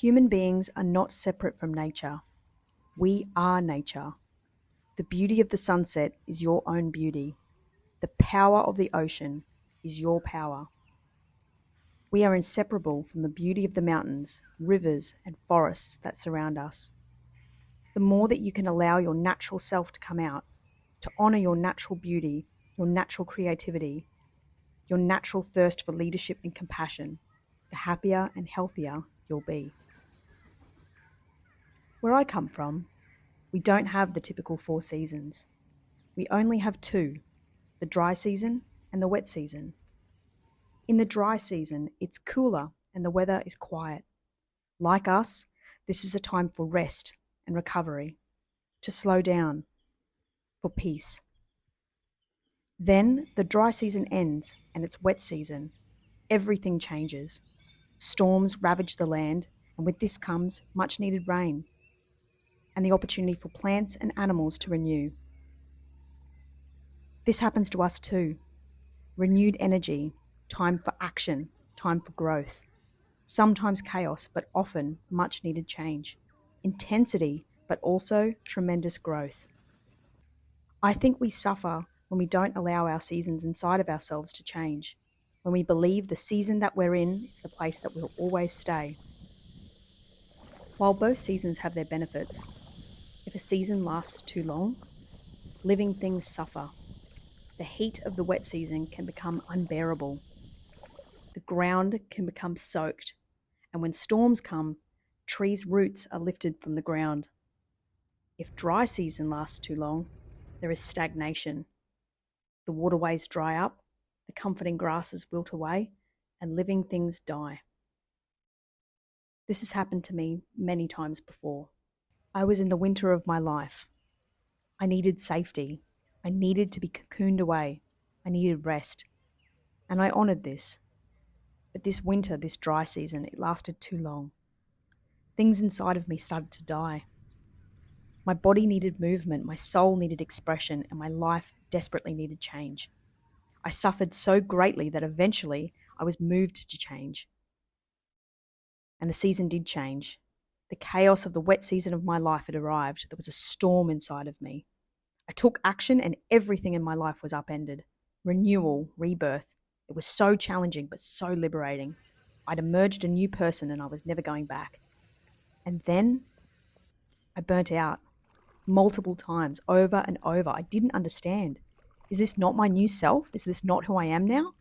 Human beings are not separate from nature. We are nature. The beauty of the sunset is your own beauty. The power of the ocean is your power. We are inseparable from the beauty of the mountains, rivers, and forests that surround us. The more that you can allow your natural self to come out, to honour your natural beauty, your natural creativity, your natural thirst for leadership and compassion, the happier and healthier you'll be. Where I come from, we don't have the typical 4 seasons. We only have 2, the dry season and the wet season. In the dry season, it's cooler and the weather is quiet. Like us, this is a time for rest and recovery, to slow down, for peace. Then the dry season ends and it's wet season. Everything changes. Storms ravage the land, and with this comes much needed rain and the opportunity for plants and animals to renew. This happens to us too. Renewed energy, time for action, time for growth. Sometimes chaos, but often much needed change. Intensity, but also tremendous growth. I think we suffer when we don't allow our seasons inside of ourselves to change, when we believe the season that we're in is the place that we'll always stay. While both seasons have their benefits, if a season lasts too long, living things suffer. The heat of the wet season can become unbearable. The ground can become soaked, and when storms come, trees' roots are lifted from the ground. If dry season lasts too long, there is stagnation. The waterways dry up, the comforting grasses wilt away, and living things die. This has happened to me many times before. I was in the winter of my life. I needed safety. I needed to be cocooned away. I needed rest. And I honoured this. But this winter, this dry season, it lasted too long. Things inside of me started to die. My body needed movement, my soul needed expression, and my life desperately needed change. I suffered so greatly that eventually I was moved to change. And the season did change. The chaos of the wet season of my life had arrived. There was a storm inside of me. I took action and everything in my life was upended. Renewal, rebirth. It was so challenging but so liberating. I'd emerged a new person and I was never going back. And then I burnt out. Multiple times, over and over. I didn't understand. Is this not my new self? Is this not who I am now?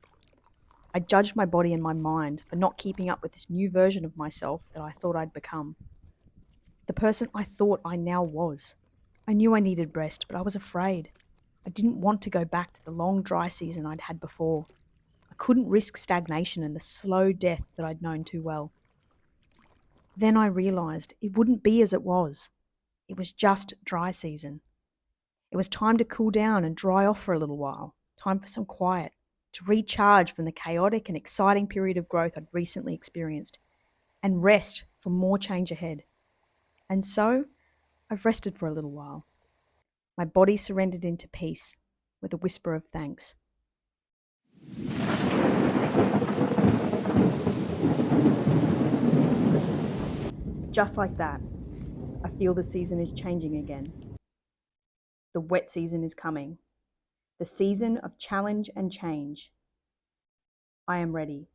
I judged my body and my mind for not keeping up with this new version of myself that I thought I'd become. The person I thought I now was. I knew I needed rest, but I was afraid. I didn't want to go back to the long dry season I'd had before. I couldn't risk stagnation and the slow death that I'd known too well. Then I realised it wouldn't be as it was. It was just dry season. It was time to cool down and dry off for a little while. Time for some quiet, to recharge from the chaotic and exciting period of growth I'd recently experienced, and rest for more change ahead. And so, I've rested for a little while. My body surrendered into peace with a whisper of thanks. Just like that, I feel the season is changing again. The wet season is coming. The season of challenge and change. I am ready.